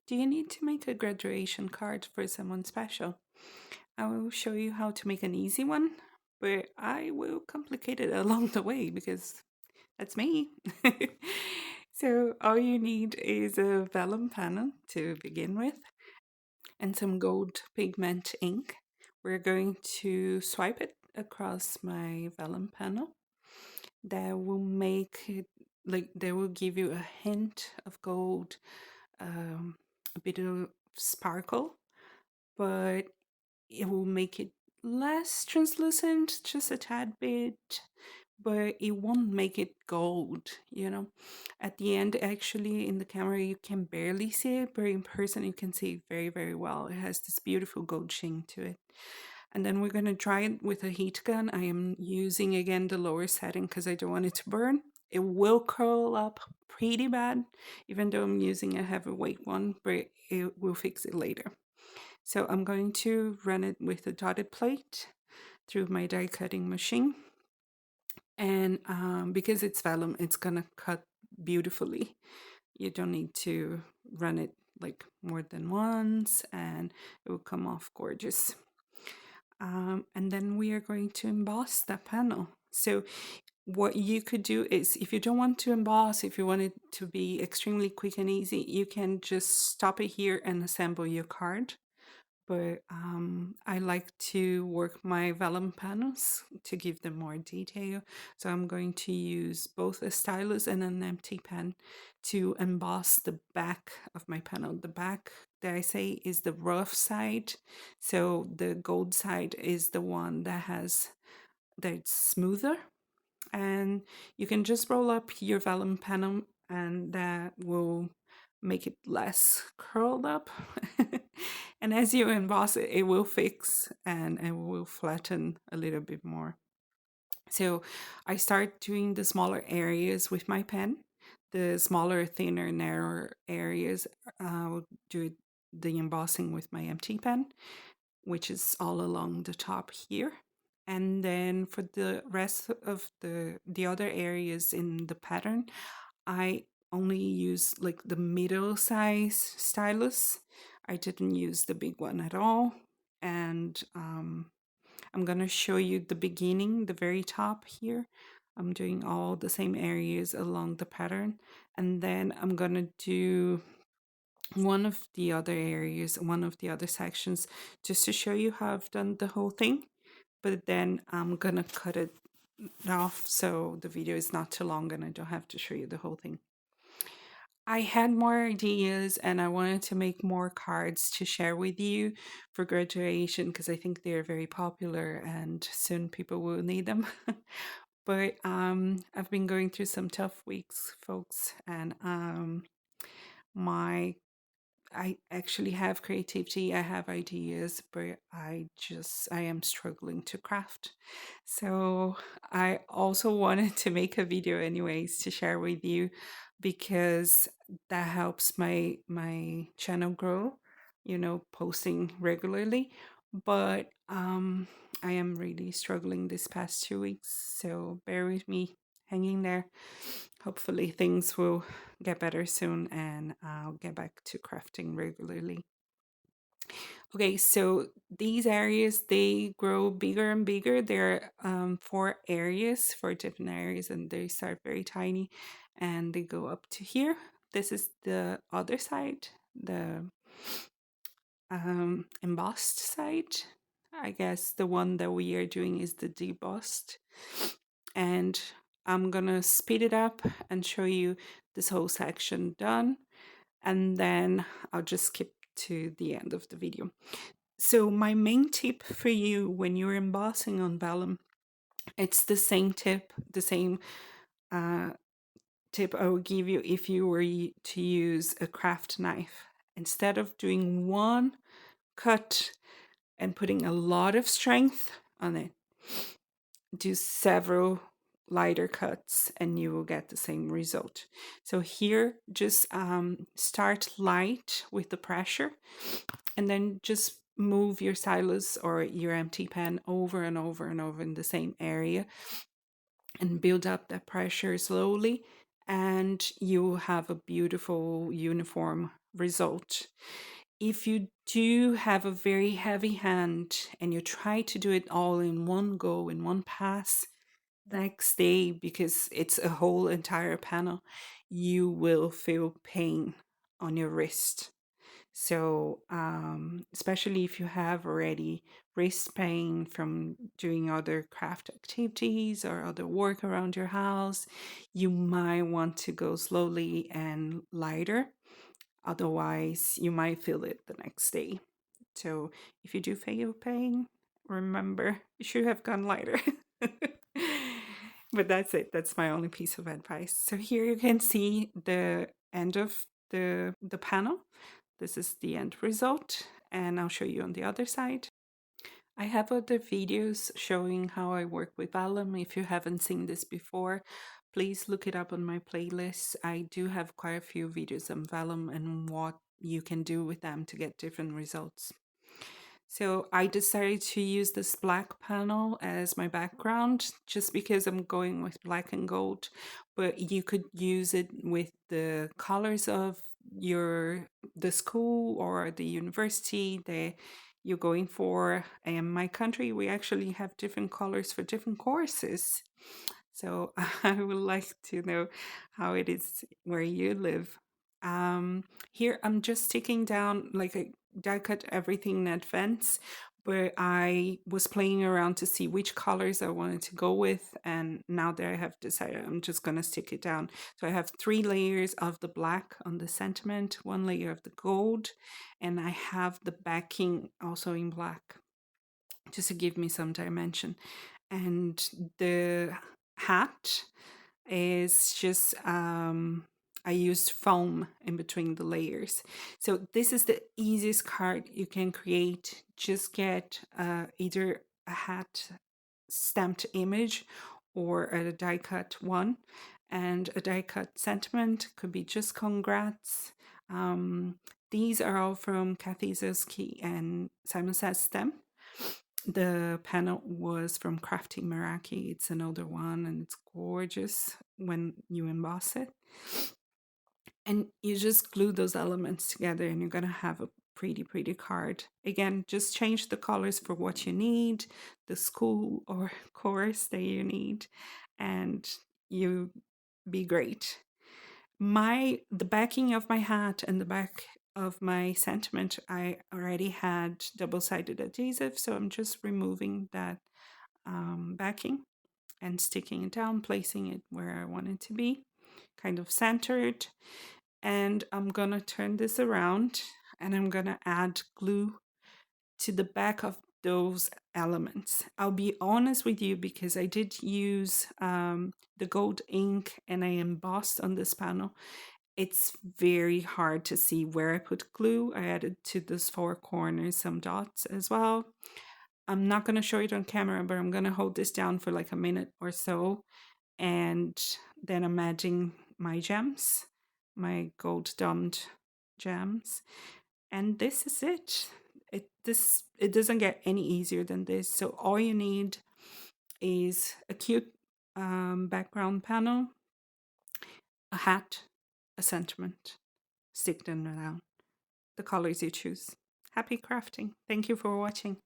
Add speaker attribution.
Speaker 1: Do you need to make a graduation card for someone special? I will show you how to make an easy one, but I will complicate it along the way because that's me. So all you need is a vellum panel to begin with and some gold pigment ink. We're going to swipe it across my vellum panel. That will make it like that will give you a hint of gold, a bit of sparkle, but it will make it less translucent, just a tad bit, but it won't make it gold, you know. At the end, actually, in the camera, you can barely see it, but in person, you can see it very, very well. It has this beautiful gold sheen to it. And then we're going to dry it with a heat gun. I am using again the lower setting because I don't want it to burn. It will curl up pretty bad, even though I'm using a heavyweight one, but it will fix it later. So I'm going to run it with a dotted plate through my die cutting machine. And because it's vellum, it's gonna cut beautifully. You don't need to run it like more than once and it will come off gorgeous. And then we are going to emboss that panel. So what you could do is, if you don't want to emboss, if you want it to be extremely quick and easy, you can just stop it here and assemble your card. But I like to work my vellum panels to give them more detail. So I'm going to use both a stylus and an empty pen to emboss the back of my panel. The back, that I say, is the rough side. So the gold side is the one that's smoother. And you can just roll up your vellum panel and that will make it less curled up. And as you emboss it, it will fix and it will flatten a little bit more. So I start doing the smaller areas with my pen. The smaller, thinner, narrower areas, I will do the embossing with my empty pen, which is all along the top here. And then for the rest of the other areas in the pattern, I only use like the middle size stylus. I didn't use the big one at all. And I'm gonna show you the beginning, the very top here. I'm doing all the same areas along the pattern. And then I'm gonna do one of the other areas, one of the other sections, just to show you how I've done the whole thing. But then I'm gonna cut it off so the video is not too long and I don't have to show you the whole thing. I had more ideas and I wanted to make more cards to share with you for graduation because I think they're very popular and soon people will need them. But I've been going through some tough weeks, folks, and my I actually have creativity, I have ideas, but I am struggling to craft. So I also wanted to make a video anyways to share with you because that helps my channel grow, you know, posting regularly. But I am really struggling this past 2 weeks, so bear with me hanging there. Hopefully things will get better soon and I'll get back to crafting regularly. Okay, so these areas, they grow bigger and bigger. There are 4 areas, 4 different areas, and they start very tiny and they go up to here. This is the other side, the embossed side. I guess the one that we are doing is the debossed. And I'm gonna speed it up and show you this whole section done. And then I'll just skip to the end of the video. So my main tip for you when you're embossing on vellum, it's the same tip, the same tip I would give you if you were to use a craft knife. Instead of doing one cut and putting a lot of strength on it, do several lighter cuts and you will get the same result. So here, just start light with the pressure and then just move your stylus or your empty pen over and over and over in the same area and build up that pressure slowly, and you will have a beautiful uniform result. If you do have a very heavy hand and you try to do it all in one go, in one pass, next day, because it's a whole entire panel, you will feel pain on your wrist. So, especially if you have already wrist pain from doing other craft activities or other work around your house, you might want to go slowly and lighter. Otherwise, you might feel it the next day. So, if you do feel pain, remember you should have gone lighter. But that's it. That's my only piece of advice. So here you can see the end of the panel. This is the end result, and I'll show you on the other side. I have other videos showing how I work with vellum. If you haven't seen this before, please look it up on my playlist. I do have quite a few videos on vellum and what you can do with them to get different results. So I decided to use this black panel as my background just because I'm going with black and gold, but you could use it with the colors of the school or the university that you're going for. In my country, we actually have different colors for different courses. So I would like to know how it is where you live. Here I'm just taking down, like, I die cut everything in advance, but I was playing around to see which colors I wanted to go with, and now that I have decided, I'm just gonna stick it down. So I have 3 layers of the black on the sentiment, 1 layer of the gold, and I have the backing also in black, just to give me some dimension. And the hat is just I used foam in between the layers. So this is the easiest card you can create. Just get either a hat stamped image or a die cut one, and a die cut sentiment could be just congrats. um, these are all from Kathy Zilski and Simon Says Stem. The panel was from Crafting Meraki. It's an older one and it's gorgeous when you emboss it. And you just glue those elements together and you're going to have a pretty card. Again, just change the colors for what you need, the school or course that you need, and you be great. The backing of my hat and the back of my sentiment, I already had double-sided adhesive, so I'm just removing that backing and sticking it down, placing it where I want it to be, kind of centered. And I'm gonna turn this around and I'm gonna add glue to the back of those elements. I'll be honest with you, because I did use the gold ink and I embossed on this panel. It's very hard to see where I put glue. I added to those 4 corners some dots as well. I'm not going to show it on camera, but I'm going to hold this down for like a minute or so. And then I'm adding my gems, my gold domed gems. And this is it. It doesn't get any easier than this. So all you need is a cute background panel, a hat, a sentiment. Stick them down. The colors you choose. Happy crafting. Thank you for watching.